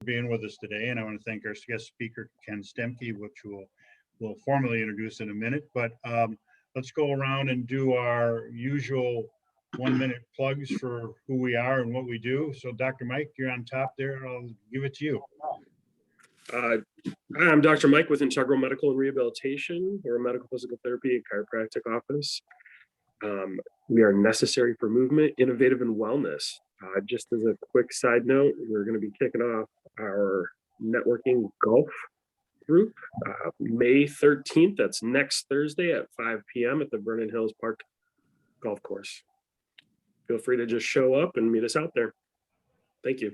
being with us today, and I want to thank our guest speaker, Ken Stempke, which we'll formally introduce in a minute. But let's go around and do our usual 1-minute plugs for who we are and what we do. So Dr. Mike, you're on top there. I'll give it to you. Hi, I'm Dr. Mike with Integral Medical and Rehabilitation. We're a medical physical therapy and chiropractic office. We are necessary for movement, innovative, and wellness. Just as a quick side note, we're going to be kicking off our networking golf group May 13th. That's next Thursday at 5 p.m. at the Vernon Hills Park Golf Course. Feel free to just show up and meet us out there. Thank you.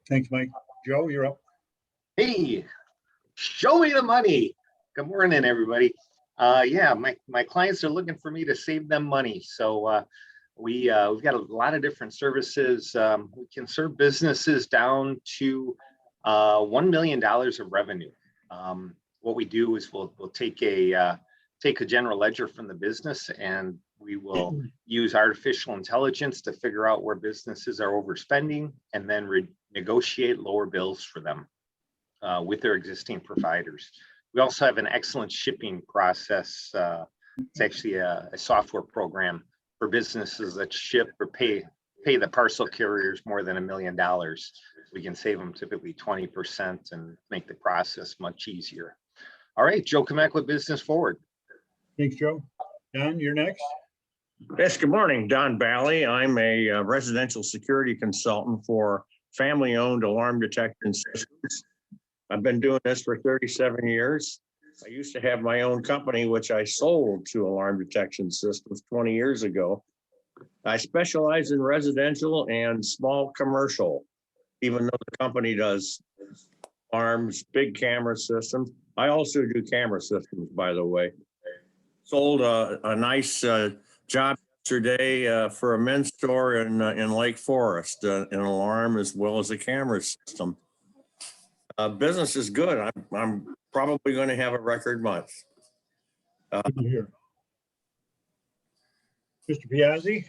Thanks, Mike. Joe, you're up. Hey, show me the money. Good morning, everybody. Yeah, my clients are looking for me to save them money. So we've got a lot of different services. We can serve businesses down to $1 million of revenue. What we do is we'll take a general ledger from the business, and we will use artificial intelligence to figure out where businesses are overspending, and then negotiate lower bills for them with their existing providers. We also have an excellent shipping process. It's actually a software program for businesses that ship or pay the parcel carriers more than $1 million. We can save them typically 20% and make the process much easier. All right, Joe Kamek with Business Forward. Thanks, Joe. Don, you're next. Yes, good morning. Don Bally. I'm a residential security consultant for family-owned alarm detection systems. I've been doing this for 37 years. I used to have my own company, which I sold to Alarm Detection Systems 20 years ago. I specialize in residential and small commercial, even though the company does alarms, big camera systems. I also do camera systems, by the way. Sold a nice job yesterday for a men's store in Lake Forest, an alarm as well as a camera system. Business is good. I'm probably going to have a record month. Good to hear. Mr. Piazzi.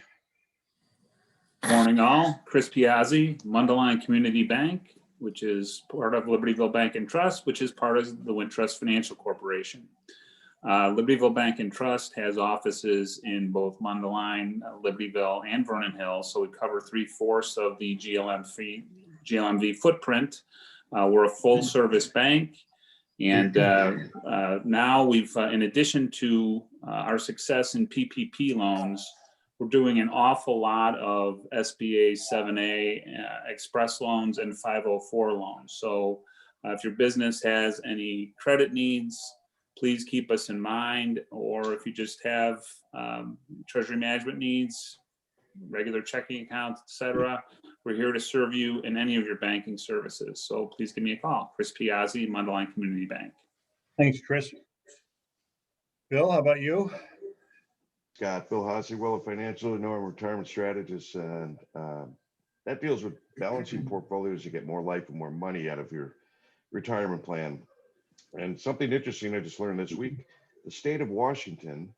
Morning all. Chris Piazzi, Mundelein Community Bank, which is part of Libertyville Bank and Trust, which is part of the Wintrust Financial Corporation. Libertyville Bank and Trust has offices in both Mundelein, Libertyville, and Vernon Hills. So we cover 3/4 of the GLMV footprint. We're a full service bank. And now we've, in addition to our success in PPP loans, we're doing an awful lot of SBA 7A express loans and 504 loans. So if your business has any credit needs, please keep us in mind. Or if you just have treasury management needs, regular checking accounts, etc., we're here to serve you in any of your banking services. So please give me a call. Chris Piazzi, Mundelein Community Bank. Thanks, Chris. Bill, how about you? Scott, Bill Hossywell, a financial and retirement strategist, and that deals with balancing portfolios to get more life and more money out of your retirement plan. And something interesting I just learned this week, the state of Washington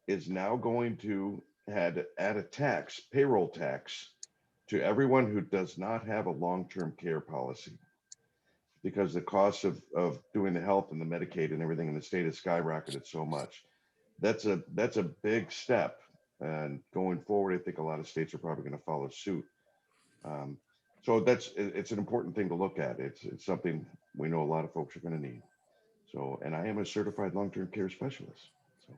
is now going to add a tax, payroll tax, to everyone who does not have a long-term care policy, because the cost of doing the health and the Medicaid and everything in the state has skyrocketed so much. That's a big step, and going forward, I think a lot of states are probably going to follow suit. So it's an important thing to look at. It's something we know a lot of folks are going to need. So, and I am a certified long-term care specialist. So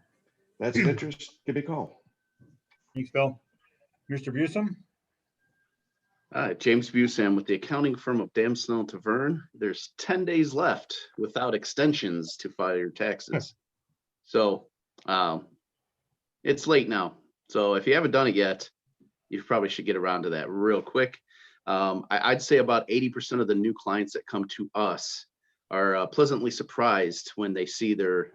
that's an interest. Give me a call. Thanks, Bill. Mr. Busam. James Busam with the accounting firm of Dam Snell Tavern. There's 10 days left without extensions to file your taxes. So it's late now. So if you haven't done it yet, you probably should get around to that real quick. I'd say about 80% of the new clients that come to us are pleasantly surprised when they see their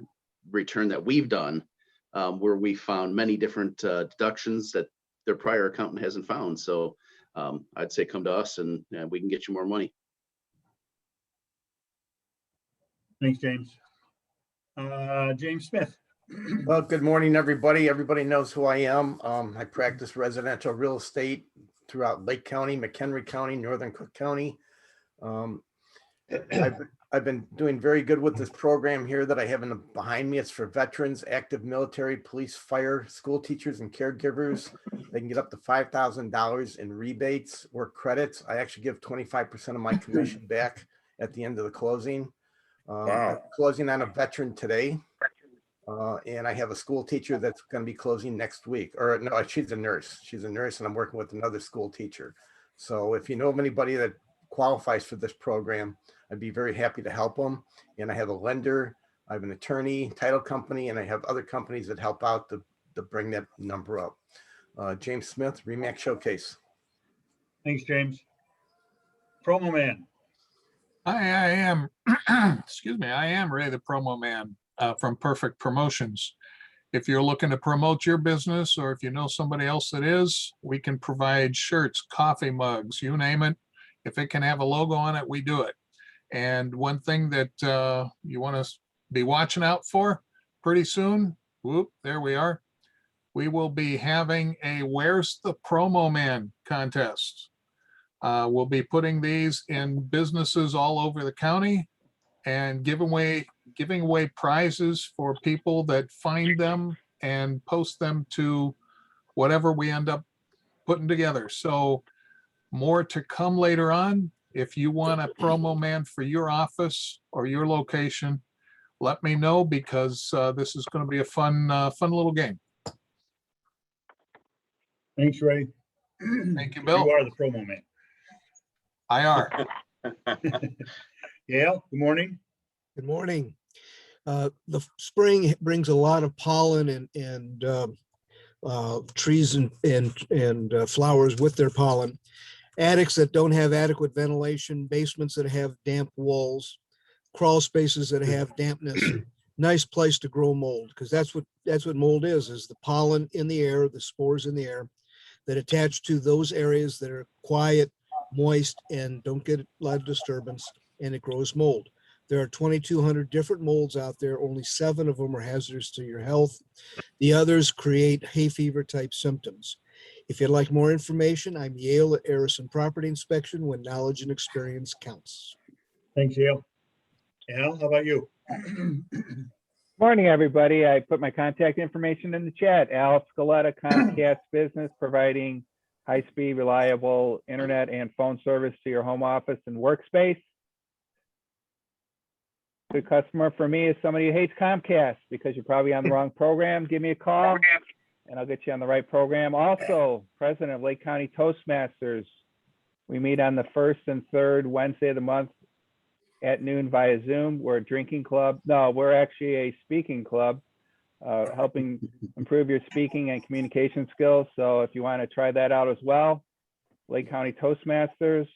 return that we've done, where we found many different deductions that their prior accountant hasn't found. So I'd say come to us and we can get you more money. Thanks, James. James Smith. Well, good morning, everybody. Everybody knows who I am. I practice residential real estate throughout Lake County, McHenry County, Northern Cook County. I've been doing very good with this program here that I have behind me. It's for veterans, active military, police, fire, school teachers, and caregivers. They can get up to $5,000 in rebates or credits. I actually give 25% of my commission back at the end of the closing. I'm closing on a veteran today. And I have a school teacher that's going to be closing next week. Or no, she's a nurse. She's a nurse, and I'm working with another school teacher. So if you know of anybody that qualifies for this program, I'd be very happy to help them. And I have a lender, I have an attorney, title company, and I have other companies that help out to bring that number up. James Smith, Remax Showcase. Thanks, James. Promo man. I am, excuse me, I am Ray, the promo man from Perfect Promotions. If you're looking to promote your business, or if you know somebody else that is, we can provide shirts, coffee mugs, you name it. If it can have a logo on it, we do it. And one thing that you want to be watching out for pretty soon, whoop, there we are. We will be having a Where's the Promo Man contest. We'll be putting these in businesses all over the county and giving away prizes for people that find them and post them to whatever we end up putting together. So more to come later on. If you want a promo man for your office or your location, let me know, because this is going to be a fun little game. Thanks, Ray. Thank you, Bill. You are the promo man. I are. Gail, good morning. Good morning. The spring brings a lot of pollen and trees and flowers with their pollen. Attics that don't have adequate ventilation, basements that have damp walls, crawl spaces that have dampness. Nice place to grow mold, because that's what mold is the pollen in the air, the spores in the air that attach to those areas that are quiet, moist, and don't get a lot of disturbance, and it grows mold. There are 2,200 different molds out there. Only 7 of them are hazardous to your health. The others create hay fever type symptoms. If you'd like more information, I'm Yale at Arison Property Inspection, when knowledge and experience counts. Thanks, Gail. Al, how about you? Morning, everybody. I put my contact information in the chat. Al Scaletta, Comcast Business, providing high-speed, reliable internet and phone service to your home office and workspace. Good customer for me is somebody who hates Comcast, because you're probably on the wrong program. Give me a call and I'll get you on the right program. Also, president of Lake County Toastmasters. We meet on the first and third Wednesday of the month at noon via Zoom. We're a drinking club. No, we're actually a speaking club, helping improve your speaking and communication skills. So if you want to try that out as well, Lake County Toastmasters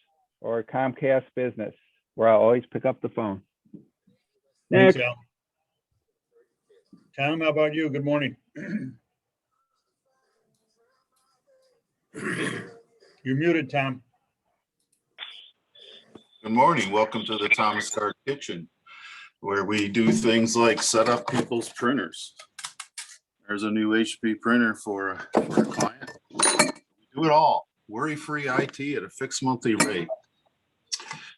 or Comcast Business, where I'll always pick up the phone. Thanks, Next. Al. Tom, how about you? Good morning. You're muted, Tom. Good morning. Welcome to the Thomas Card Kitchen, where we do things like set up people's printers. There's a new HP printer for a client. We do it all. Worry-free IT at a fixed monthly rate.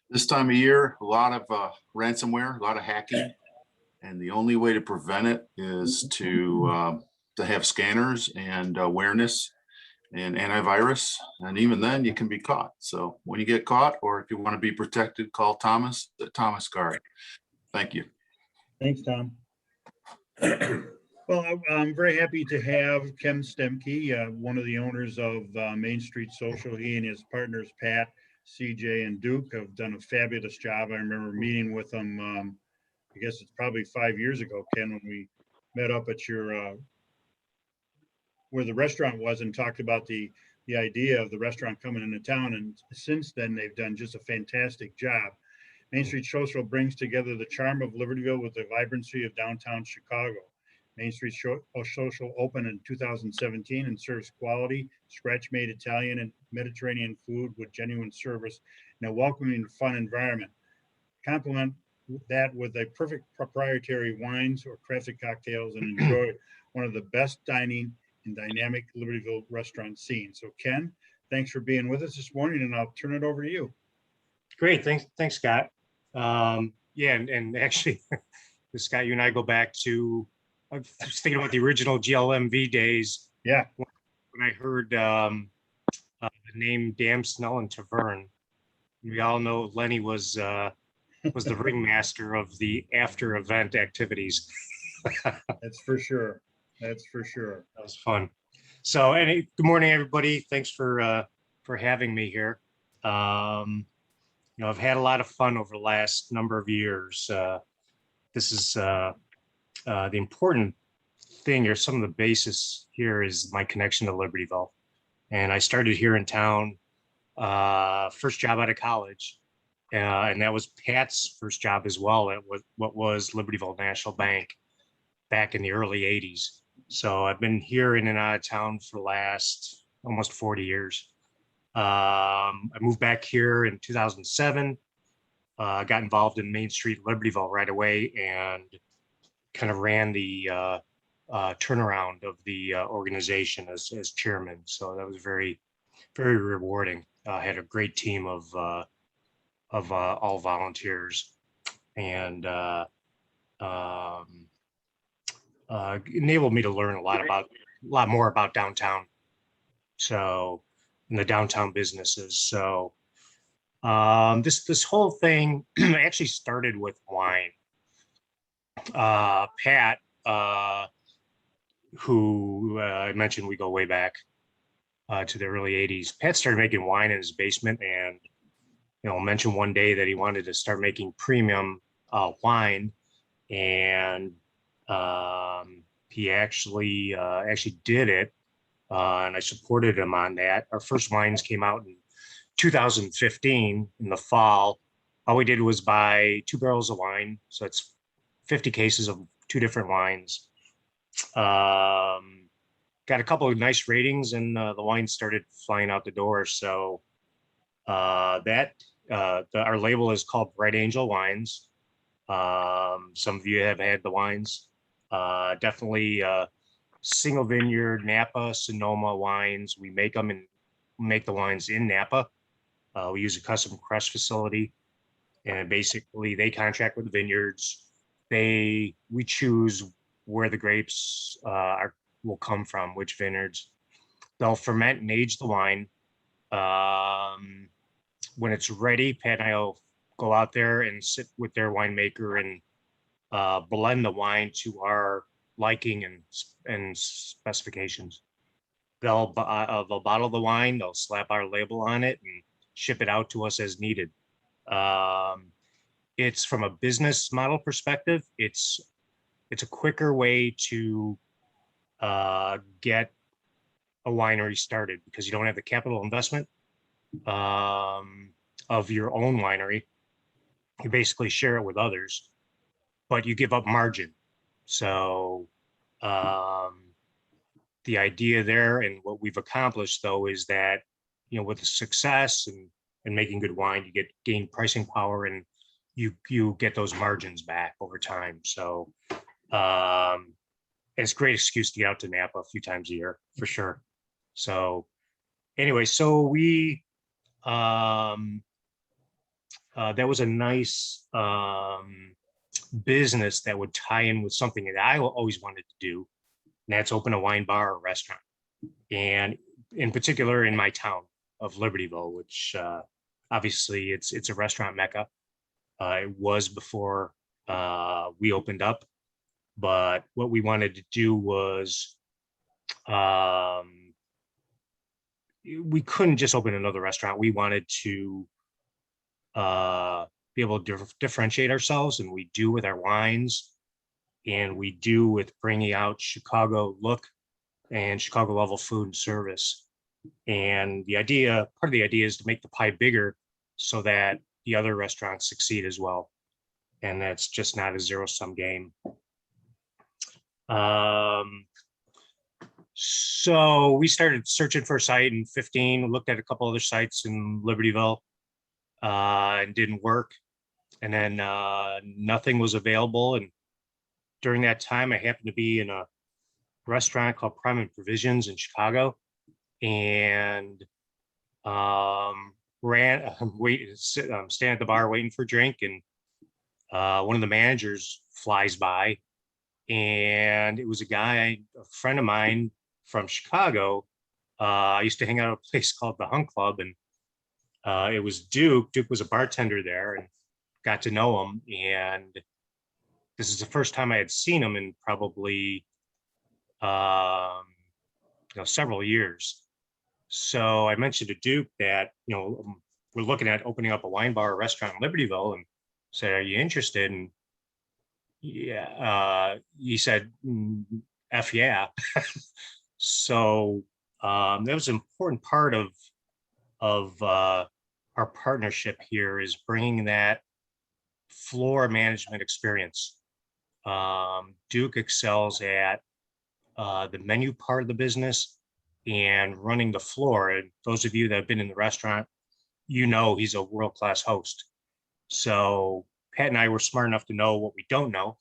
This time of year, a lot of ransomware, a lot of hacking, and the only way to prevent it is to have scanners and awareness and antivirus, and even then you can be caught. So when you get caught, or if you want to be protected, call Thomas at Thomas Card. Thank you. Thanks, Tom. Well, I'm very happy to have Ken Stempke, one of the owners of MainStreet Social. He and his partners, Pat, CJ, and Duke, have done a fabulous job. I remember meeting with them, I guess it's probably 5 years ago, Ken, when we met up at your where the restaurant was and talked about the idea of the restaurant coming into town. And since then, they've done just a fantastic job. MainStreet Social brings together the charm of Libertyville with the vibrancy of downtown Chicago. MainStreet Social opened in 2017 and serves quality, scratch-made Italian and Mediterranean food with genuine service and a welcoming, fun environment. Complement that with a perfect proprietary wines or crafted cocktails, and enjoy one of the best dining and dynamic Libertyville restaurant scene. So Ken, thanks for being with us this morning, and I'll turn it over to you. Great, thanks Scott. Yeah, and actually, Scott, you and I go back to, I was thinking about the original GLMV days. Yeah. When I heard the name Dam, Snell, and Tavern. We all know Lenny was the ringmaster of the after event activities. That's for sure. That's for sure. That was fun. So, good morning, everybody. Thanks for having me here. I've had a lot of fun over the last number of years. This is the important thing, or some of the basis here is my connection to Libertyville. And I started here in town, first job out of college. And that was Pat's first job as well at what was Libertyville National Bank back in the early 80s. So I've been here in and out of town for the last almost 40 years. I moved back here in 2007, got involved in MainStreet Libertyville right away and kind of ran the turnaround of the organization as chairman. So that was very, very rewarding. Had a great team of all volunteers, and enabled me to learn a lot more about downtown. So, in the downtown businesses. So, this whole thing actually started with wine. Pat, who I mentioned, we go way back to the early 80s. Pat started making wine in his basement, and mentioned one day that he wanted to start making premium wine, and he actually did it, and I supported him on that. Our first wines came out in 2015 in the fall. All we did was buy 2 barrels of wine, so it's 50 cases of 2 different wines. Got a couple of nice ratings, and the wine started flying out the door. So our label is called Bright Angel Wines. Some of you have had the wines. Definitely single vineyard Napa Sonoma wines. We make them and make the wines in Napa. We use a custom crush facility, and basically they contract with the vineyards. We choose where the grapes will come from, which vineyards. They'll ferment and age the wine. When it's ready, Pat and I will go out there and sit with their winemaker and blend the wine to our liking and specifications. They'll bottle the wine, they'll slap our label on it and ship it out to us as needed. It's from a business model perspective, it's a quicker way to get a winery started because you don't have the capital investment of your own winery. You basically share it with others, but you give up margin. So the idea there and what we've accomplished though is that, with the success and making good wine, you gain pricing power and you get those margins back over time. So it's a great excuse to get out to Napa a few times a year for sure. So anyway, so we that was a nice business that would tie in with something that I always wanted to do, and that's open a wine bar or restaurant. And in particular in my town of Libertyville, which obviously it's a restaurant mecca. It was before we opened up, but what we wanted to do was we couldn't just open another restaurant. We wanted to be able to differentiate ourselves, and we do with our wines, and we do with bringing out Chicago look and Chicago level food and service. And part of the idea is to make the pie bigger so that the other restaurants succeed as well. And that's just not a zero-sum game. So we started searching for a site in 2015, looked at a couple other sites in Libertyville, and didn't work. And then nothing was available. And during that time, I happened to be in a restaurant called Prime and Provisions in Chicago, and stand at the bar waiting for a drink, and one of the managers flies by, and it was a friend of mine from Chicago. I used to hang out at a place called the Hunt Club, and it was Duke. Duke was a bartender there, and got to know him. And this is the first time I had seen him in probably several years. So I mentioned to Duke that we're looking at opening up a wine bar or restaurant in Libertyville, and said, "Are you interested?" And yeah, he said, "F yeah." So that was an important part of our partnership here, is bringing that floor management experience. Duke excels at the menu part of the business and running the floor. And those of you that have been in the restaurant, he's a world-class host. So Pat and I were smart enough to know what we don't know,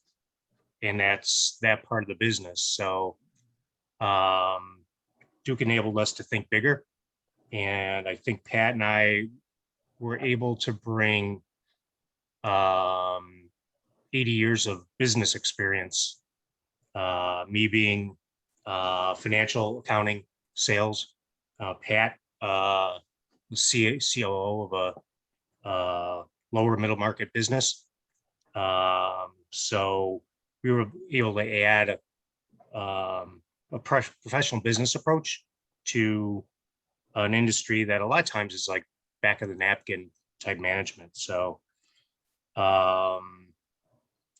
and that's that part of the business. So Duke enabled us to think bigger. And I think Pat and I were able to bring 80 years of business experience, me being financial accounting, sales, Pat, COO of a lower middle market business. So we were able to add a professional business approach to an industry that a lot of times is like back of the napkin type management. So,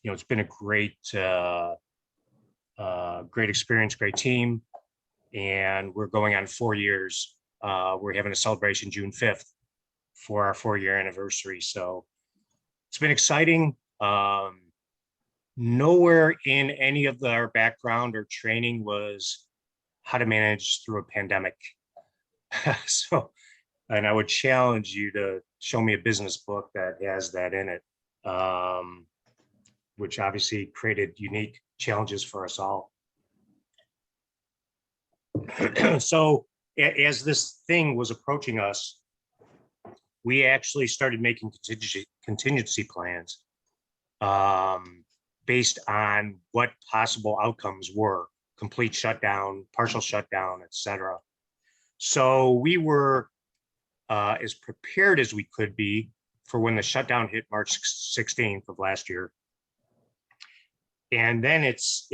it's been a great experience, great team, and we're going on 4 years. We're having a celebration June 5th for our 4-year anniversary. So it's been exciting. Nowhere in any of our background or training was how to manage through a pandemic. So, and I would challenge you to show me a business book that has that in it, which obviously created unique challenges for us all. So as this thing was approaching us, we actually started making contingency plans based on what possible outcomes were: complete shutdown, partial shutdown, etc. So we were as prepared as we could be for when the shutdown hit March 16th of last year. And then it's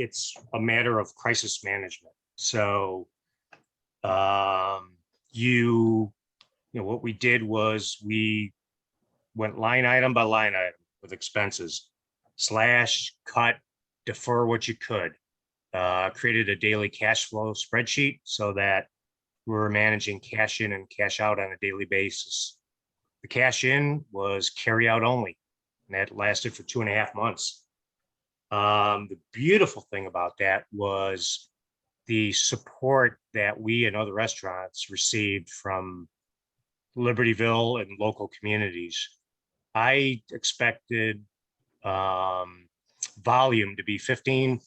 a matter of crisis management. So what we did was we went line item by line item with expenses, slash, cut, defer what you could, created a daily cash flow spreadsheet so that we were managing cash in and cash out on a daily basis. The cash in was carry out only, and that lasted for 2.5 months. The beautiful thing about that was the support that we and other restaurants received from Libertyville and local communities. I expected volume to be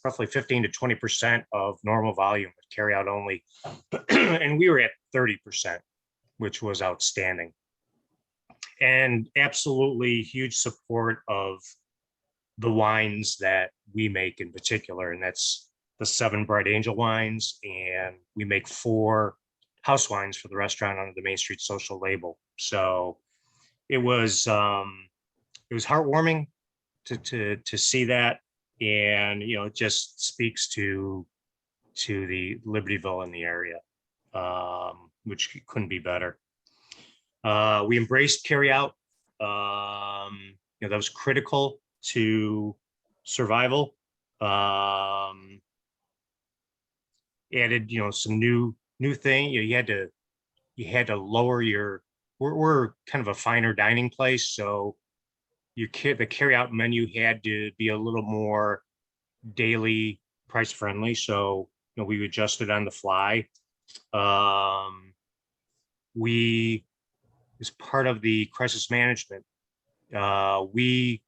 roughly 15 to 20% of normal volume with carry out only. And we were at 30%, which was outstanding. And absolutely huge support of the wines that we make in particular. And that's the 7 Bright Angel wines. And we make 4 house wines for the restaurant under the MainStreet social label. So it was heartwarming to see that. And, it just speaks to the Libertyville in the area, which couldn't be better. We embraced carry out. That was critical to survival. Added, some new thing. You had to lower your. We're kind of a finer dining place, so the carry out menu had to be a little more daily price friendly. So we adjusted on the fly. We, as part of the crisis management, we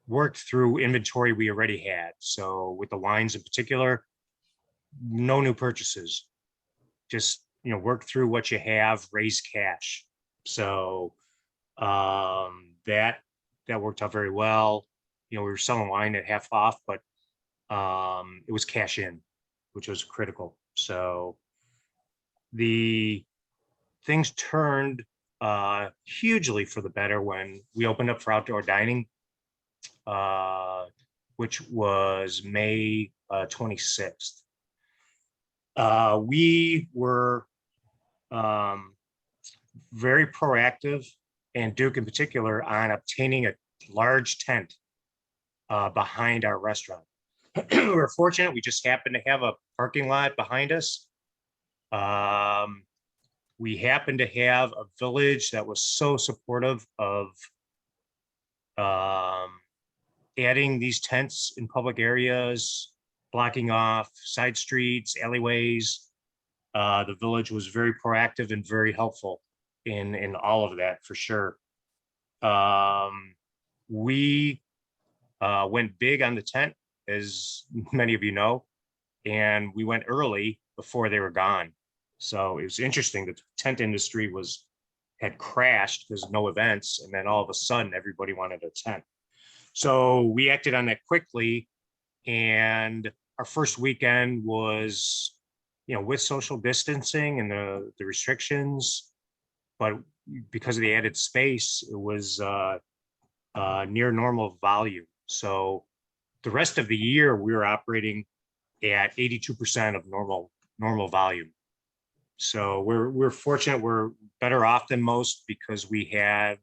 worked through inventory we already had. So with the wines in particular, no new purchases, just, work through what you have, raise cash. So that worked out very well. we were selling wine at half off, but it was cash in, which was critical. So the things turned hugely for the better when we opened up for outdoor dining, which was May 26th. We were very proactive, and Duke in particular, on obtaining a large tent behind our restaurant. We were fortunate, we just happened to have a parking lot behind us. We happened to have a village that was so supportive of adding these tents in public areas, blocking off side streets, alleyways. The village was very proactive and very helpful in all of that, for sure. We went big on the tent, as many of you know, and we went early before they were gone. So it was interesting that the tent industry had crashed because no events, and then all of a sudden everybody wanted a tent. So we acted on that quickly, and our first weekend was, with social distancing and the restrictions, but because of the added space, it was near normal volume. So the rest of the year, we were operating at 82% of normal volume. So we're fortunate, we're better off than most because we had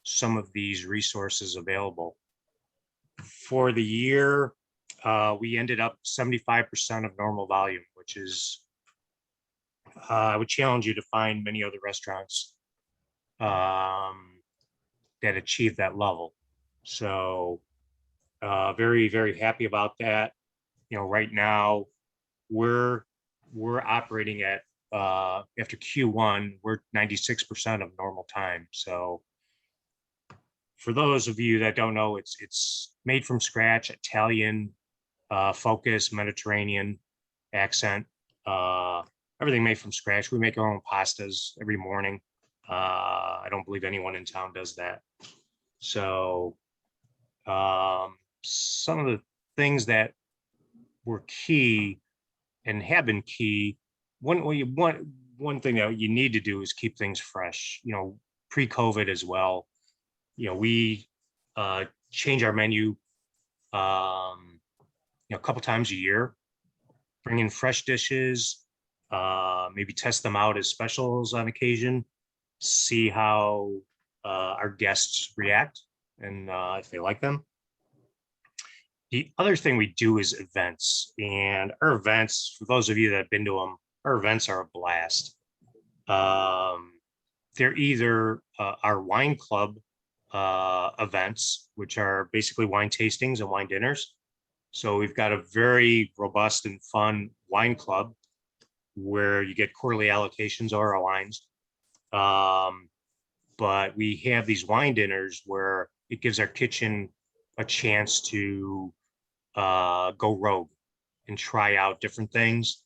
some of these resources available. For the year, we ended up 75% of normal volume, which is, I would challenge you to find many other restaurants that achieve that level. So very, very happy about that. Right now we're operating at, after Q1, we're 96% of normal time. So for those of you that don't know, it's made from scratch, Italian focus, Mediterranean accent, everything made from scratch. We make our own pastas every morning. I don't believe anyone in town does that. So some of the things that were key and have been key, one thing that you need to do is keep things fresh, pre-COVID as well. We change our menu a couple times a year, bring in fresh dishes, maybe test them out as specials on occasion, see how our guests react and if they like them. The other thing we do is events, and our events, for those of you that have been to them, our events are a blast. They're either our wine club events, which are basically wine tastings and wine dinners. So we've got a very robust and fun wine club where you get quarterly allocations of our wines. But we have these wine dinners where it gives our kitchen a chance to go rogue and try out different things.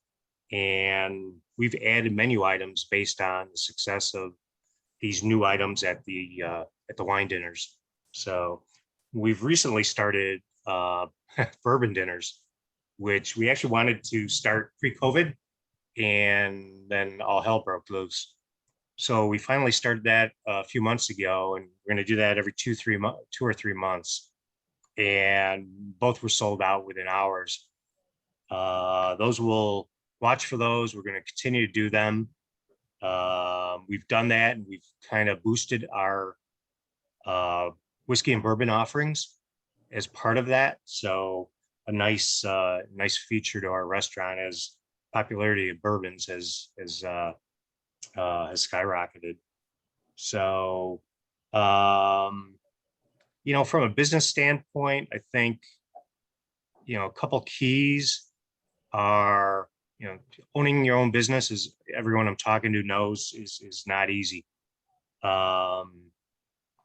And we've added menu items based on the success of these new items at the wine dinners. So we've recently started bourbon dinners, which we actually wanted to start pre-COVID, and then all hell broke loose. So we finally started that a few months ago, and we're going to do that every 2 or 3 months. And both were sold out within hours. Those will watch for those. We're going to continue to do them. We've done that, and we've kind of boosted our whiskey and bourbon offerings as part of that. So a nice feature to our restaurant, as popularity of bourbons has skyrocketed. So from a business standpoint, I think a couple keys are, owning your own business, is everyone I'm talking to knows is not easy.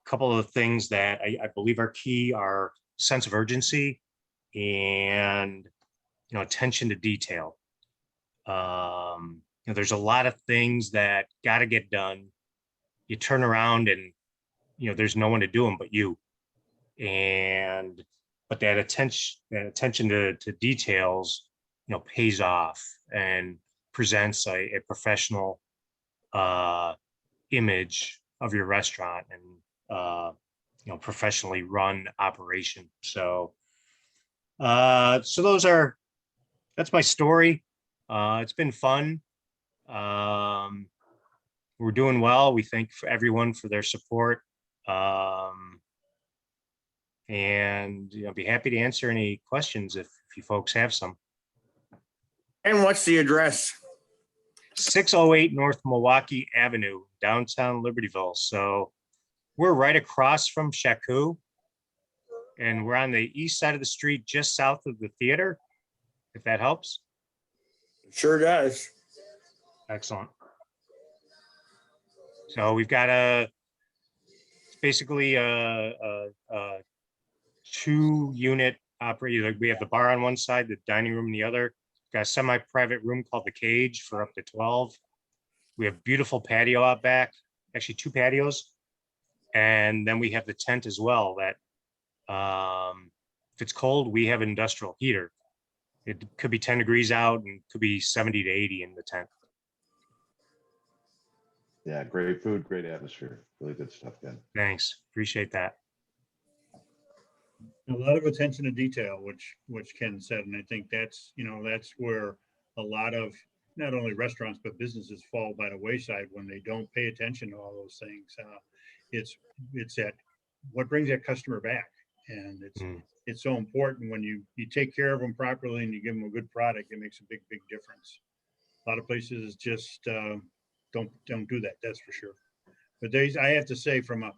Couple of things that I believe are key are sense of urgency and attention to detail. There's a lot of things that got to get done. You turn around and there's no one to do them but you. And but that attention to details, pays off and presents a professional image of your restaurant and professionally run operation. So that's my story. It's been fun. We're doing well. We thank everyone for their support. And be happy to answer any questions if you folks have some. And what's the address? 608 North Milwaukee Avenue, downtown Libertyville. So we're right across from Shaku, and we're on the east side of the street, just south of the theater, if that helps. Sure does. Excellent. So we've got it's basically a 2-unit operator. Like we have the bar on one side, the dining room on the other. We've got a semi-private room called the Cage for up to 12. We have beautiful patio out back, actually 2 patios. And then we have the tent as well that if it's cold, we have an industrial heater. It could be 10 degrees out and could be 70 to 80 in the tent. Yeah, great food, great atmosphere. Really good stuff, Ken. Thanks. Appreciate that. A lot of attention to detail, which Ken said, and I think that's where a lot of not only restaurants but businesses fall by the wayside when they don't pay attention to all those things. It's that what brings that customer back, and it's so important when you take care of them properly and you give them a good product. It makes a big difference. A lot of places just don't do that. That's for sure. But I have to say, from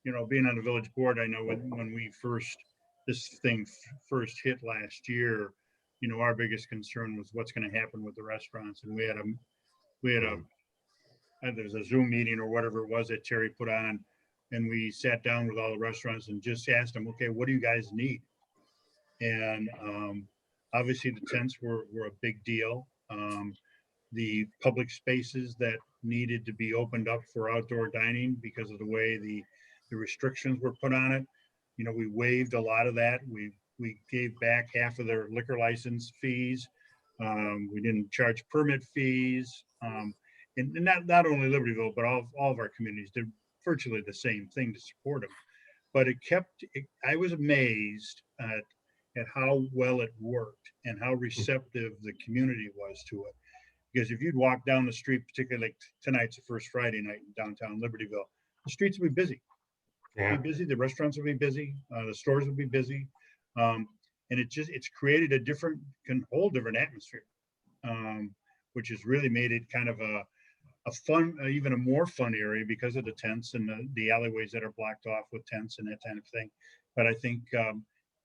being on the village board, I know when this thing first hit last year, our biggest concern was what's going to happen with the restaurants, and there's a Zoom meeting or whatever it was that Terry put on, and we sat down with all the restaurants and just asked them, okay, what do you guys need? And obviously the tents were a big deal. The public spaces that needed to be opened up for outdoor dining because of the way the restrictions were put on it. We waived a lot of that. We gave back half of their liquor license fees. We didn't charge permit fees. And not only Libertyville, but all of our communities did virtually the same thing to support them. But I was amazed at how well it worked and how receptive the community was to it. Because if you'd walk down the street, particularly like tonight's the first Friday night in downtown Libertyville, the streets will be busy. Yeah. Be busy. The restaurants will be busy. The stores will be busy, and it's created a whole different atmosphere, which has really made it kind of a fun, even a more fun area because of the tents and the alleyways that are blocked off with tents and that kind of thing. But I think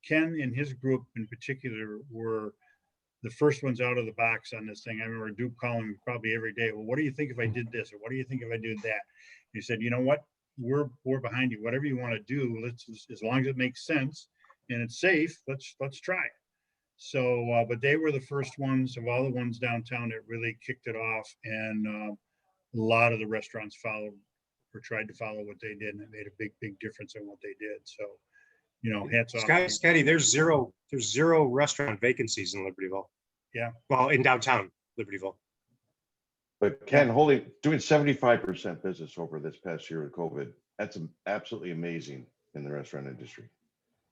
Ken and his group in particular were the first ones out of the box on this thing. I remember Duke calling me probably every day. Well, what do you think if I did this? Or what do you think if I did that? He said, you know what? We're behind you. Whatever you want to do, as long as it makes sense and it's safe, let's try it. So, but they were the first ones of all the ones downtown that really kicked it off, and a lot of the restaurants followed or tried to follow what they did, and it made a big difference in what they did. So, hats off. Scotty, there's zero restaurant vacancies in Libertyville. Yeah. Well, in downtown Libertyville. But Ken, doing 75% business over this past year with COVID, that's absolutely amazing in the restaurant industry.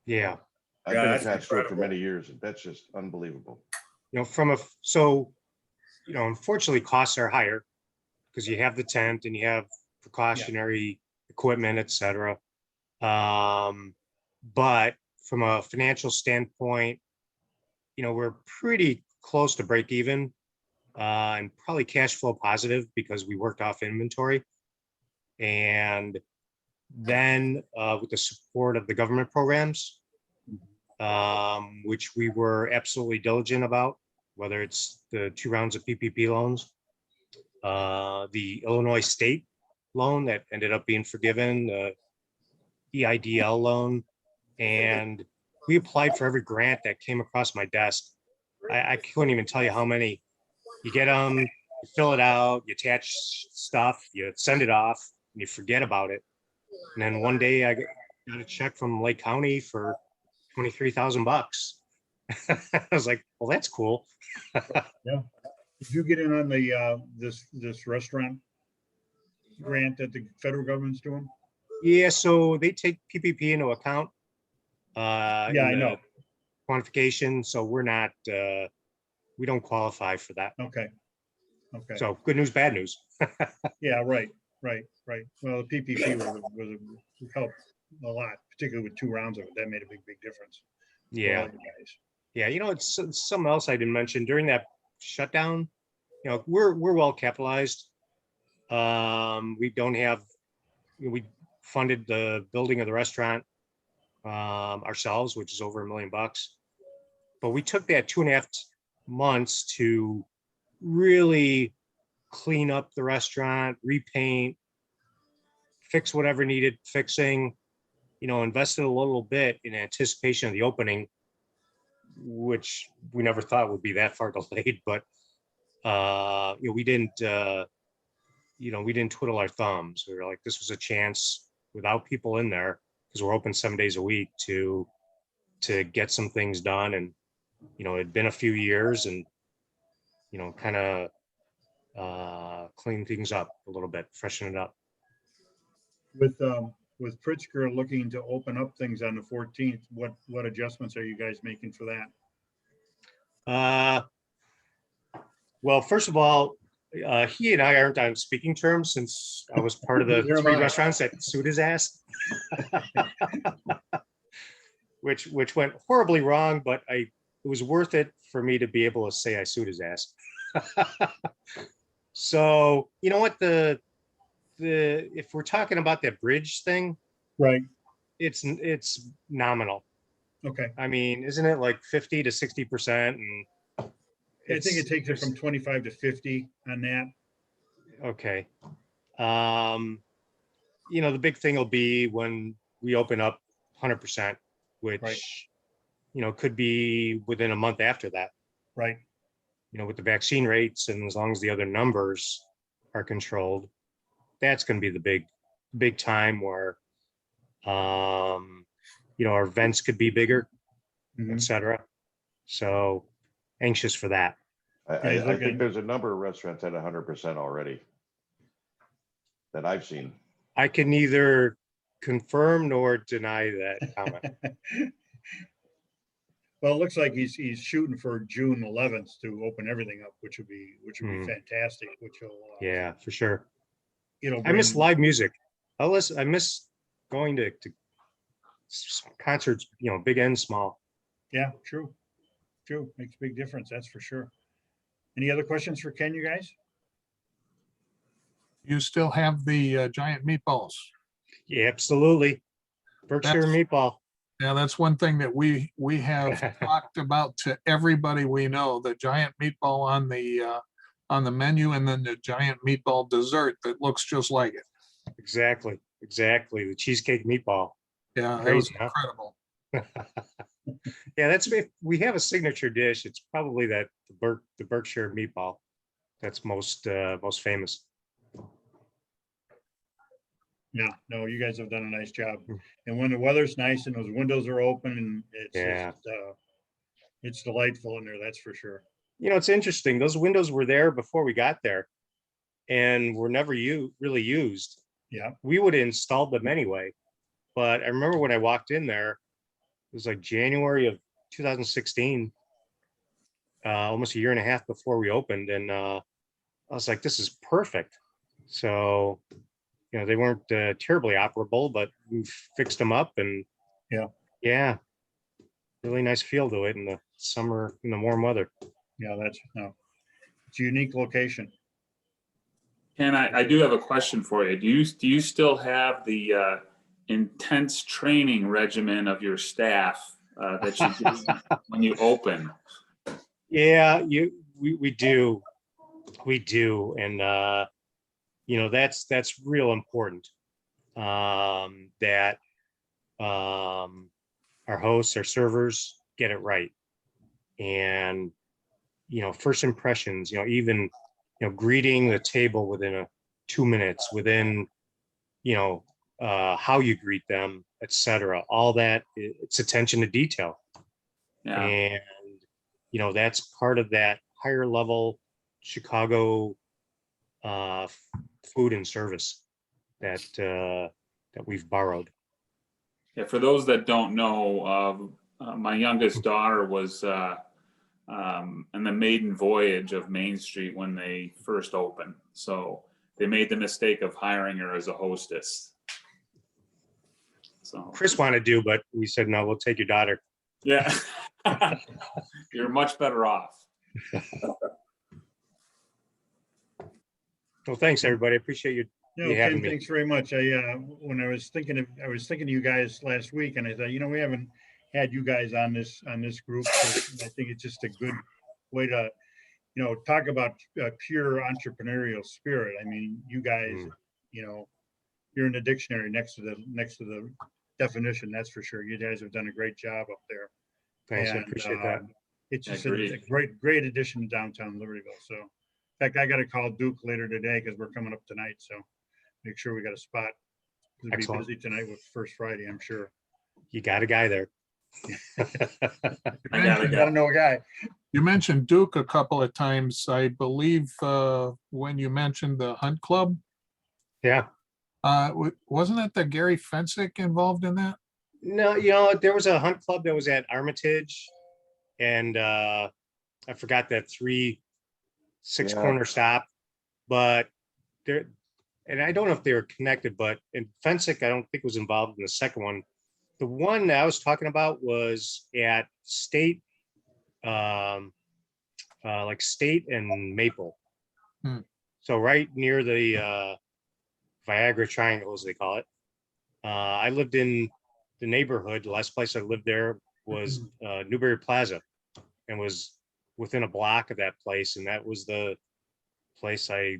Yeah. I've been attached to it for many years, and that's just unbelievable. Unfortunately, costs are higher because you have the tent and you have precautionary equipment, et cetera. But from a financial standpoint, we're pretty close to break even and probably cash flow positive because we worked off inventory. And then with the support of the government programs, which we were absolutely diligent about, whether it's the 2 rounds of PPP loans, the Illinois state loan that ended up being forgiven, the EIDL loan, and we applied for every grant that came across my desk. I couldn't even tell you how many. You get them, you fill it out, you attach stuff, you send it off, and you forget about it. And then one day I got a check from Lake County for $23,000. I was like, well, that's cool. Yeah. Did you get in on the, this restaurant grant that the federal government's doing? Yeah, so they take PPP into account. Yeah, in I the know. Quantification, so we're not, we don't qualify for that. Okay. Okay. So good news, bad news. Yeah, right. Well, the PPP helped a lot, particularly with 2 rounds of it. That made a big difference. for all Yeah, you guys. yeah, it's something else I didn't mention during that shutdown. We're well capitalized. We don't have, we funded the building of the restaurant ourselves, which is over $1 million. But we took that 2.5 months to really clean up the restaurant, repaint, fix whatever needed fixing, invested a little bit in anticipation of the opening, which we never thought would be that far delayed, but we didn't twiddle our thumbs. We were like, this was a chance without people in there, because we're open 7 days a week, to get some things done. And it'd been a few years, and kind of clean things up a little bit, freshen it up. With Pritzker looking to open up things on the 14th, what adjustments are you guys making for that? Well, first of all, he and I aren't on speaking terms, since I was part of the Neither am 3 I. restaurants that sued his ass. which went horribly wrong, but it was worth it for me to be able to say I sued his ass. So you know what, the if we're talking about that bridge thing, Right. it's nominal. Okay. I mean, isn't it like 50 to 60%? And I think it takes it from 25 to 50 on that. Okay. The big thing will be when we open up 100%, which, Right. Could be within a month after that. Right. With the vaccine rates, and as long as the other numbers are controlled, that's going to be the big time where, our events could be bigger, Mhm. etc. So anxious for that. I think there's a number of restaurants at 100% already that I've seen. I can neither confirm nor deny that comment. Well, it looks like he's shooting for June 11th to open everything up, which would be fantastic. Which will Yeah, for sure. I bring, miss live music. I miss going to concerts, big and small. Yeah, true. Makes a big difference. That's for sure. Any other questions for Ken, you guys? You still have the giant meatballs. Yeah, absolutely. Berkshire meatball. Yeah, that's one thing that we have talked about to everybody we know, the giant meatball on the menu, and then the giant meatball dessert that looks just like it. Exactly. The cheesecake meatball. Yeah, Crazy, that was incredible. Yeah, that's, if we have a signature dish, it's probably the Berkshire meatball that's most famous. Yeah, no, you guys have done a nice job. And when the weather's nice and those windows are open, and it's delightful in there, that's for sure. It's interesting. Those windows were there before we got there, and were never really used. Yeah. We would have installed them anyway. But I remember when I walked in there, it was like January of 2016, almost a year and a half before we opened. And I was like, this is perfect. So, they weren't terribly operable, but we fixed them up, and yeah, really nice feel to it in the summer, in the warm weather. Yeah, it's a unique location. Ken, I do have a question for you. Do you still have the intense training regimen of your staff that you did when you open? Yeah, we do. And that's real important, that our hosts, our servers get it right. And first impressions, even greeting the table within 2 minutes, within how you greet them, et cetera. All that, it's attention to detail. Yeah. And, that's part of that higher level Chicago food and service that we've borrowed. Yeah, for those that don't know, my youngest daughter was in the maiden voyage of MainStreet when they first opened. So they made the mistake of hiring her as a hostess. So Chris wanted to do, but we said, no, we'll take your daughter. yeah, you're much better off. Well, thanks, everybody. I appreciate you. No, You having Ken, me. thanks very much. When I was thinking of you guys last week, and I thought, we haven't had you guys on this group. So I think it's just a good way to, talk about pure entrepreneurial spirit. I mean, you guys, you're in the dictionary next to the definition. That's for sure. You guys have done a great job up there. Thanks, I And, appreciate that. It's just Agreed. a great addition to downtown Libertyville. So, in fact, I got to call Duke later today because we're coming up tonight. So, make sure we got a spot. It'll be Excellent. busy tonight with First Friday, I'm sure. You got a guy there. I gotta Gotta go. know a guy. You mentioned Duke a couple of times, I believe, when you mentioned the Hunt Club. Yeah. Wasn't it the Gary Fensick involved in that? No, there was a hunt club that was at Armitage, and I forgot that 3-6 Yeah. corner stop, but there, and I don't know if they were connected, but in Fensick, I don't think was involved in the second one. The one that I was talking about was at State, like State and Maple. Hmm. So right near the Viagra Triangle, as they call it. I lived in the neighborhood. The last place I lived there was Newberry Plaza, and was within a block of that place, and that was the place I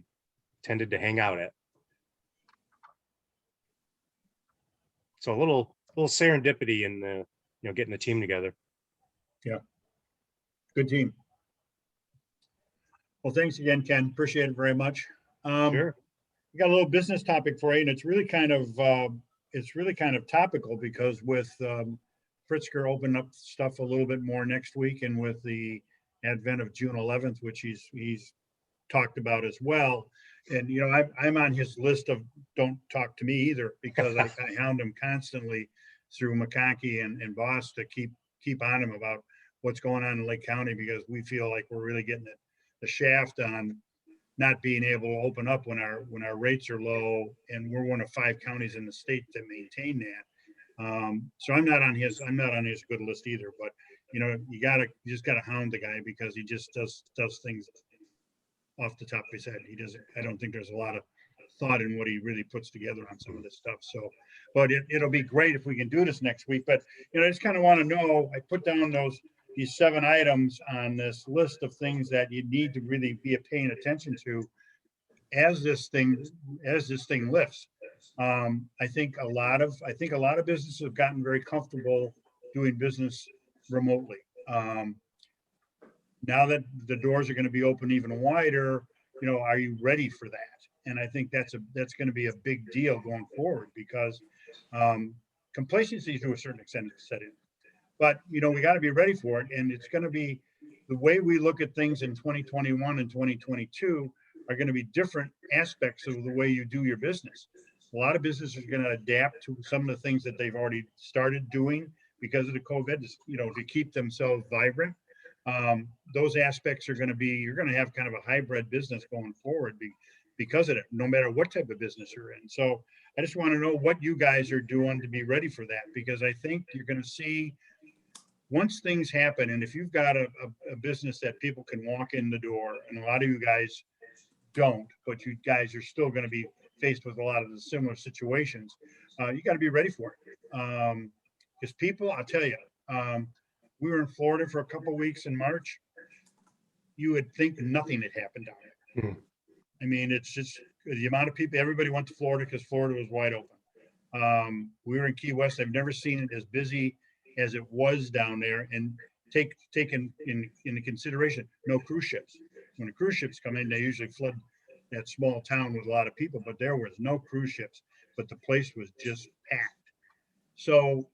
tended to hang out at. So a little serendipity in getting the team together. Good team. Well, thanks again, Ken. Appreciate it very much. Sure. We got a little business topic for you, and it's really kind of topical because with Pritzker opening up stuff a little bit more next week, and with the advent of June 11th, which he's talked about as well. And I'm on his list of don't talk to me either, because I hound him constantly through McConkey and Boss to keep on him about what's going on in Lake County, because we feel like we're really getting the shaft on not being able to open up when our rates are low, and we're one of 5 counties in the state that maintain that. So I'm not on his good list either, but you just gotta hound the guy, because he just does things off the top of his head. I don't think there's a lot of thought in what he really puts together on some of this stuff. So, but it'll be great if we can do this next week. But I just kind of want to know, I put down these 7 items on this list of things that you need to really be paying attention to as this thing lifts. I think a lot of businesses have gotten very comfortable doing business remotely. Now that the doors are going to be open even wider, are you ready for that? And I think that's going to be a big deal going forward, because complacency to a certain extent is set in. But we got to be ready for it, and it's going to be the way we look at things in 2021 and 2022 are going to be different aspects of the way you do your business. A lot of businesses are going to adapt to some of the things that they've already started doing because of the COVID, to keep themselves vibrant. Those aspects are going to be, you're going to have kind of a hybrid business going forward because of it, no matter what type of business you're in. So I just want to know what you guys are doing to be ready for that, because I think you're going to see once things happen, and if you've got a business that people can walk in the door, and a lot of you guys don't, but you guys are still going to be faced with a lot of the similar situations, you got to be ready for it. Because people, I'll tell you, we were in Florida for a couple of weeks in March. You would think nothing had happened down there. Mhm. I mean, it's just the amount of people, everybody went to Florida because Florida was wide open. We were in Key West. I've never seen it as busy as it was down there, and taken into consideration, no cruise ships. When the cruise ships come in, they usually flood that small town with a lot of people, but there was no cruise ships, but the place was just packed. So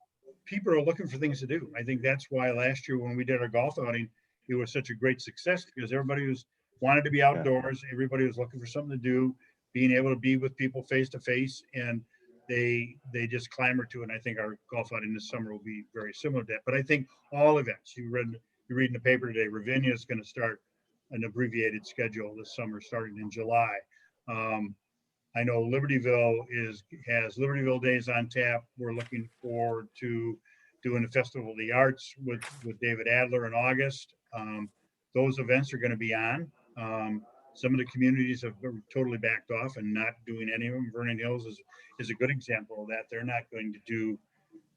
people are looking for things to do. I think that's why last year when we did our golf outing, it was such a great success because everybody was wanted to be outdoors. Everybody was looking for something to do, being able to be with people face to face, and they just clamor to it. And I think our golf outing this summer will be very similar to that. But I think all events, you're reading the paper today, Ravinia is going to start an abbreviated schedule this summer starting in July. I know Libertyville has Libertyville Days on tap. We're looking forward to doing the Festival of the Arts with David Adler in August. Those events are going to be on. Some of the communities have totally backed off and not doing any of them. Vernon Hills is a good example of that. They're not going to do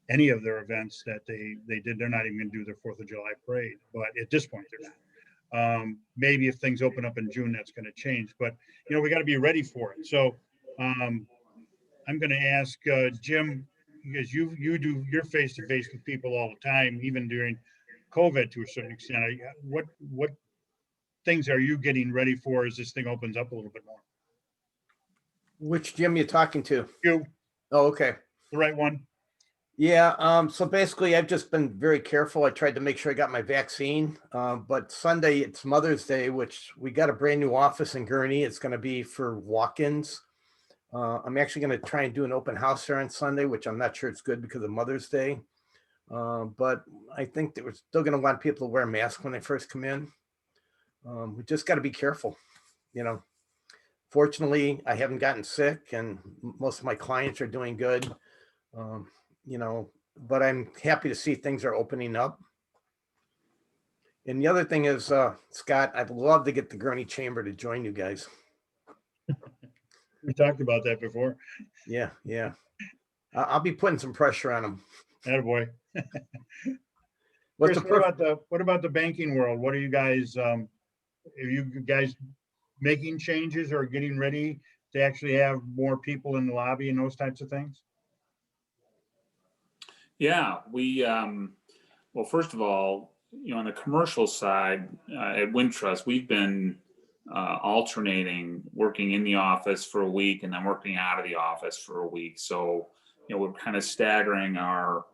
any of their events that they did. They're not even going to do their 4th of July parade. But at this point, they're not. Maybe if things open up in June, that's going to change. But we got to be ready for it. So I'm going to ask Jim, because you do you're face to face with people all the time, even during COVID to a certain extent. What things are you getting ready for as this thing opens up a little bit more? Which Jim you talking to? You. Oh, okay. The right one. Yeah. So basically, I've just been very careful. I tried to make sure I got my vaccine. But Sunday, it's Mother's Day, which we got a brand new office in Gurney. It's going to be for walk-ins. I'm actually going to try and do an open house there on Sunday, which I'm not sure it's good because of Mother's Day. But I think that we're still going to want people to wear a mask when they first come in. We just got to be careful. Fortunately, I haven't gotten sick and most of my clients are doing good. But I'm happy to see things are opening up. And the other thing is, Scott, I'd love to get the Gurney Chamber to join you guys. We talked about that before. Yeah. I'll be putting some pressure on them. Attaboy. What's Chris, what about the banking world? What are you guys, are you guys making changes or getting ready to actually have more people in the lobby and those types of things? Yeah, we, well, first of all, on the commercial side at Wintrust, we've been alternating working in the office for a week and then working out of the office for a week. So, we're kind of staggering our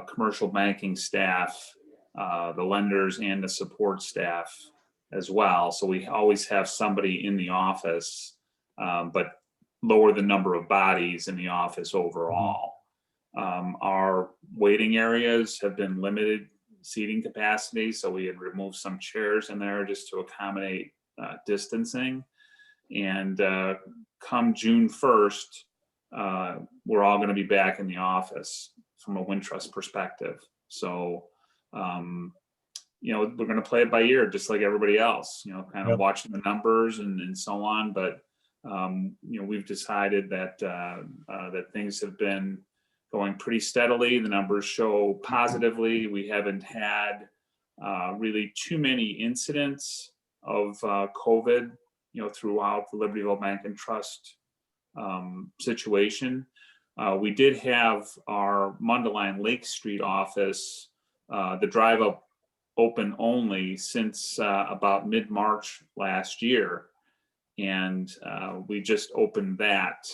commercial banking staff, the lenders and the support staff as well. So we always have somebody in the office, but lower the number of bodies in the office overall. Our waiting areas have been limited seating capacity, so we had removed some chairs in there just to accommodate distancing. And come June 1st, we're all going to be back in the office from a Wintrust perspective. So, we're going to play it by ear, just like everybody else, kind of watching the numbers and so on. But, we've decided that that things have been going pretty steadily. The numbers show positively. We haven't had really too many incidents of COVID, throughout the Libertyville Bank and Trust situation. We did have our Mundelein Lake Street office, the drive up open only since about mid-March last year. And we just opened that,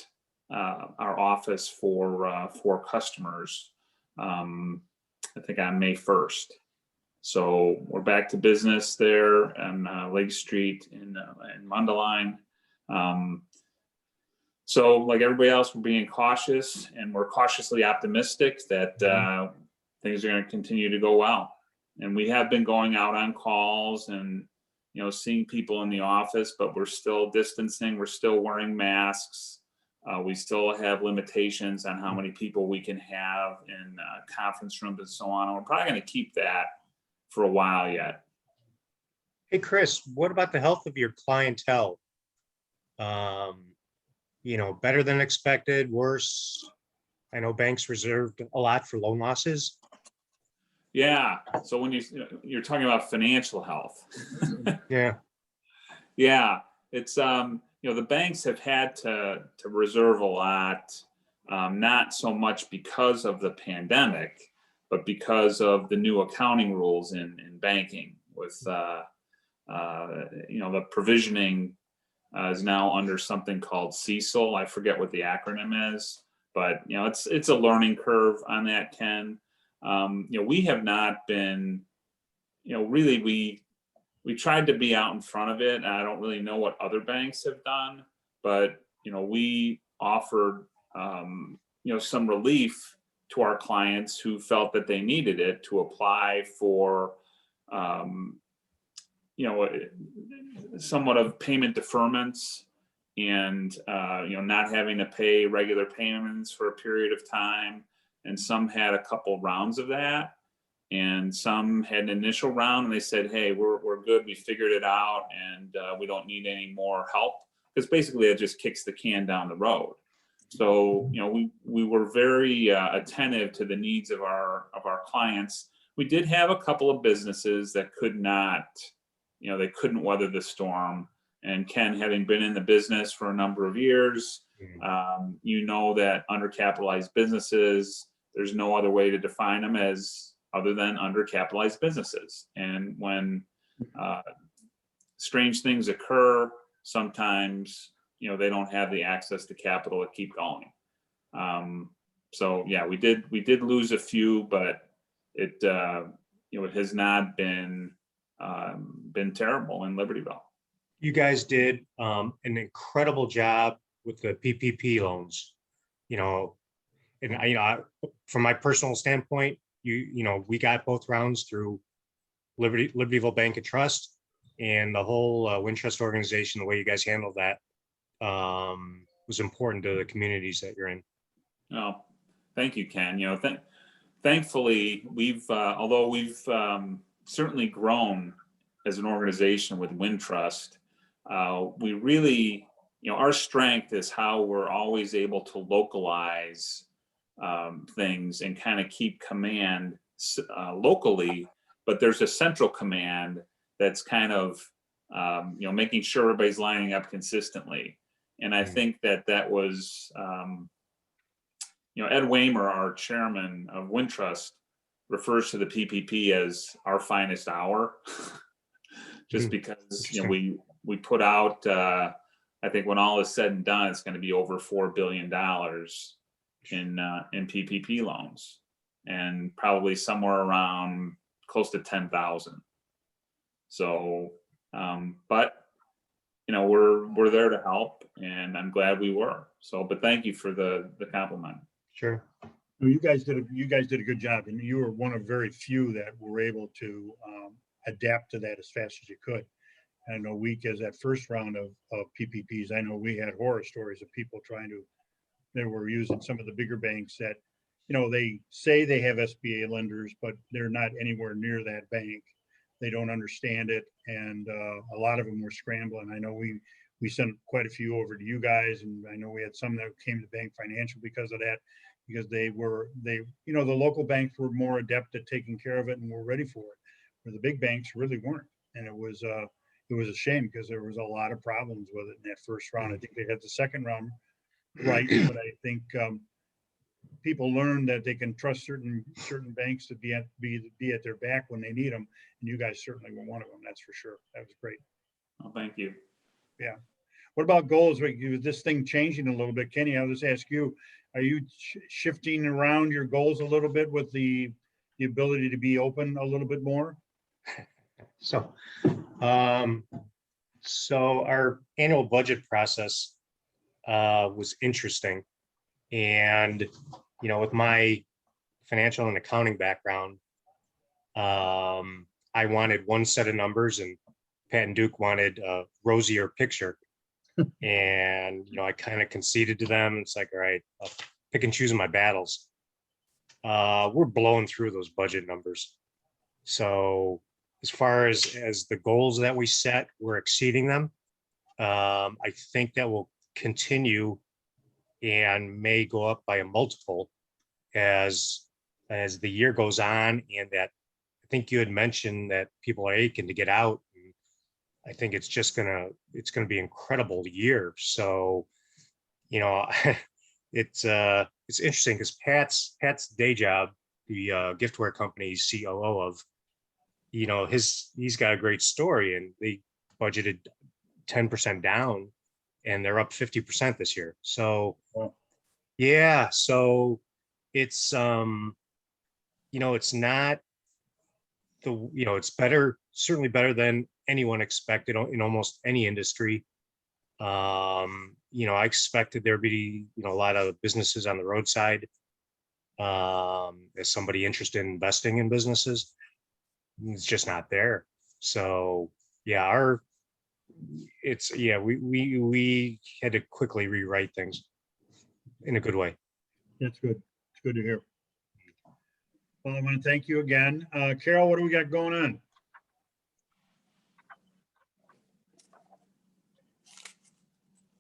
our office for customers, I think on May 1st. So we're back to business there on Lake Street in Mundelein. So like everybody else, we're being cautious and we're cautiously optimistic that things are going to continue to go well. And we have been going out on calls and, seeing people in the office, but we're still distancing. We're still wearing masks. We still have limitations on how many people we can have in conference rooms and so on. And we're probably going to keep that for a while yet. Hey, Chris, what about the health of your clientele? Better than expected, worse? I know banks reserved a lot for loan losses. Yeah. So when you're talking about financial health. Yeah. Yeah. It's, the banks have had to reserve a lot, not so much because of the pandemic, but because of the new accounting rules in banking with, the provisioning is now under something called CECL. I forget what the acronym is, but it's a learning curve on that, Ken. We have not been, really we tried to be out in front of it. And I don't really know what other banks have done, but we offered some relief to our clients who felt that they needed it to apply for somewhat of payment deferments and not having to pay regular payments for a period of time. And some had a couple rounds of that, and some had an initial round and they said, hey, we're good, we figured it out, and we don't need any more help, because basically it just kicks the can down the road. So we were very attentive to the needs of our clients. We did have a couple of businesses that could not, they couldn't weather the storm. And Ken, having been in the business for a number of years, that undercapitalized businesses, there's no other way to define them as other than undercapitalized businesses. And when strange things occur, sometimes they don't have the access to capital to keep going. So yeah, we did lose a few, but it it has not been terrible in Libertyville. You guys did an incredible job with the PPP loans, and from my personal standpoint, we got both rounds through Libertyville Bank and Trust, and the whole Wintrust organization. The way you guys handled that was important to the communities that you're in. Oh, thank you, Ken. Thankfully, although we've certainly grown as an organization with Wintrust, we really, our strength is how we're always able to localize things and kind of keep command locally, but there's a central command that's kind of, making sure everybody's lining up consistently. And I think that was, Ed Waymer, our chairman of Wintrust, refers to the PPP as our finest hour, just because we put out, I think when all is said and done, it's going to be over $4 billion in PPP loans, and probably somewhere around close to 10,000. So, but we're there to help, and I'm glad we were. So, but thank you for the compliment. Sure. You guys did a good job, and you were one of very few that were able to adapt to that as fast as you could. I know as that first round of PPPs, I know we had horror stories of people they were using some of the bigger banks that, they say they have SBA lenders, but they're not anywhere near that bank. They don't understand it. And a lot of them were scrambling. I know we sent quite a few over to you guys, and I know we had some that came to Bank Financial because of that, because the local banks were more adept at taking care of it and were ready for it, where the big banks really weren't. And it was a shame, because there was a lot of problems with it in that first round. I think they had the second round right, but I think people learned that they can trust certain banks to be at their back when they need them, and you guys certainly were one of them. That's for sure. That was great. Oh, thank you. Yeah. What about goals? With this thing changing a little bit, Kenny, I'll just ask you: are you shifting around your goals a little bit with the ability to be open a little bit more? So our annual budget process was interesting, and with my financial and accounting background, I wanted one set of numbers, and Pat and Duke wanted a rosier picture. And I kind of conceded to them. It's like, all right, I'll pick and choose my battles. We're blowing through those budget numbers. So as far as the goals that we set, we're exceeding them. I think that will continue and may go up by a multiple as the year goes on. And that, I think you had mentioned that people are aching to get out. And I think it's gonna be an incredible year. So, it's interesting, because Pat's day job, the giftware company he's COO of, he's got a great story, and they budgeted 10% down, and they're up 50% this year. So Yeah, so it's it's not it's better, certainly better than anyone expected in almost any industry. I expected there'd be, a lot of businesses on the roadside. As somebody interested in investing in businesses, it's just not there. So yeah, we had to quickly rewrite things in a good way. That's good. It's good to hear. Well, I want to thank you again. Carol, what do we got going on?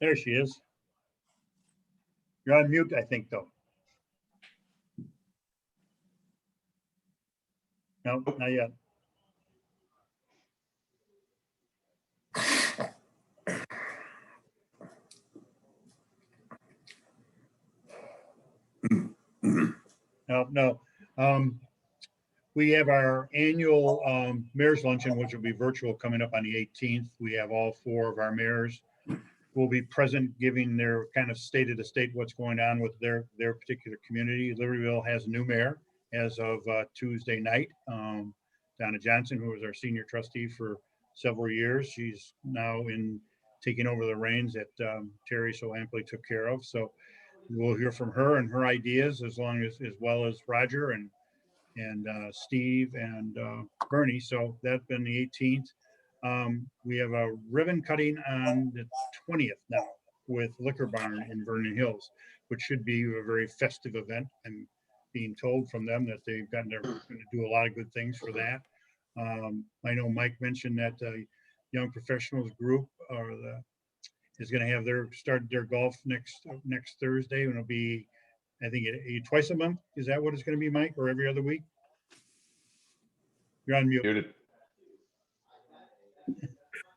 There she is. You're on mute, I think, though. No, not yet. No. We have our annual mayor's luncheon, which will be virtual, coming up on the 18th. We have all 4 of our mayors will be present, giving their kind of state of the state, what's going on with their particular community. Libertyville has a new mayor as of Tuesday night. Donna Johnson, who was our senior trustee for several years, she's now taking over the reins that Terry so amply took care of. So we'll hear from her and her ideas, as well as Roger and Steve and Bernie. So that's been the 18th. We have a ribbon cutting on the 20th now with Liquor Barn in Vernon Hills, which should be a very festive event. I'm being told from them that they're going to do a lot of good things for that. I know Mike mentioned that Young Professionals Group is going to have start their golf next Thursday, and it'll be, I think, twice a month. Is that what it's going to be, Mike, or every other week? You're on mute. Muted.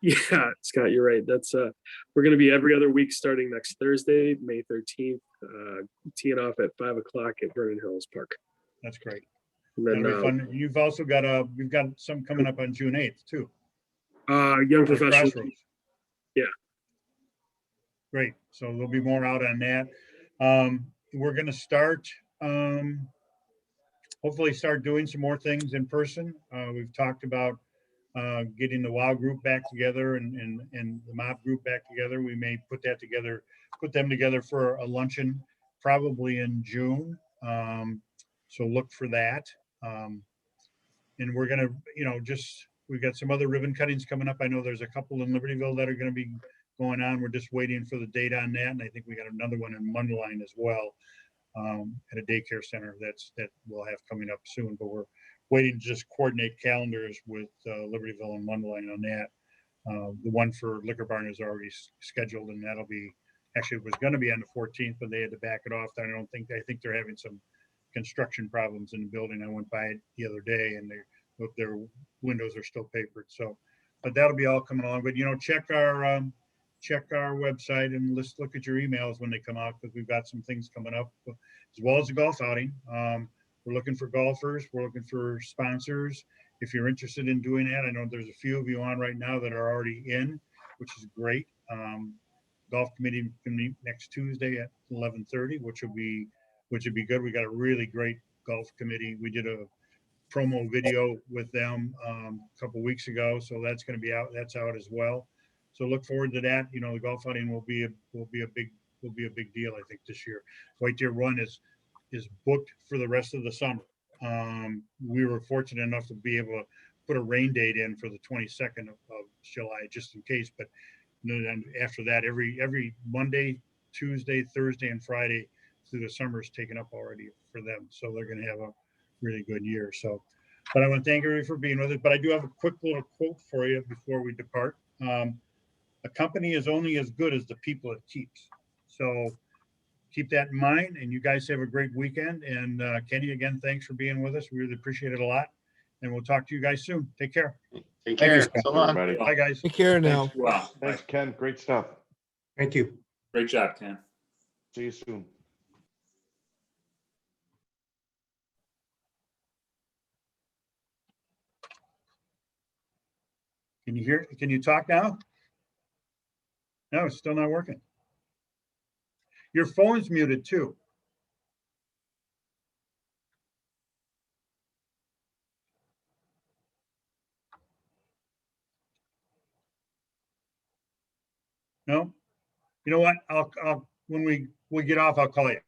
Yeah, Scott, you're right. That's we're going to be every other week starting next Thursday, May 13th, teeing off at 5 o'clock at Vernon Hills Park. That's great. And then That'll be fun. You've also got we've got some coming up on June 8th too. Young Professionals. Crossroads. Yeah. Great. So there'll be more out on that. We're going to start, hopefully start doing some more things in person. We've talked about getting the WOW group back together and the MOP group back together. We may put them together for a luncheon probably in June. So look for that. And we're going to, we've got some other ribbon cuttings coming up. I know there's a couple in Libertyville that are going to be going on. We're just waiting for the date on that. And I think we got another one in Mundelein as well, at a daycare center that we'll have coming up soon, but we're waiting to just coordinate calendars with Libertyville and Mundelein on that. The one for Liquor Barn is already scheduled, and that'll be, actually it was going to be on the 14th, but they had to back it off. I think they're having some construction problems in the building. I went by it the other day, and their windows are still papered. So, but that'll be all coming along. But check our website and let's look at your emails when they come out, because we've got some things coming up, as well as the golf outing. We're looking for golfers. We're looking for sponsors. If you're interested in doing that, I know there's a few of you on right now that are already in, which is great. Golf committee can meet next Tuesday at 11:30, which would be good. We got a really great golf committee. We did a promo video with them a couple weeks ago, so that's going to be out. That's out as well. So look forward to that. The golf outing will be a big deal, I think, this year. White Deer Run is booked for the rest of the summer. We were fortunate enough to be able to put a rain date in for the 22nd of July, just in case. But then after that, every Monday, Tuesday, Thursday, and Friday through the summer is taken up already for them. So they're going to have a really good year. So, but I want to thank everybody for being with us. But I do have a quick little quote for you before we depart. A company is only as good as the people it keeps. So keep that in mind, and you guys have a great weekend. And Kenny, again, thanks for being with us. We really appreciate it a lot. And we'll talk to you guys soon. Take care. Take care. So long. Bye, guys. Take care now. Wow. Thanks, Ken. Great stuff. Thank you. Great job, Ken. See you soon. Can you talk now? No, it's still not working. Your phone's muted too. No? You know what? I'll, when we get off, I'll call you.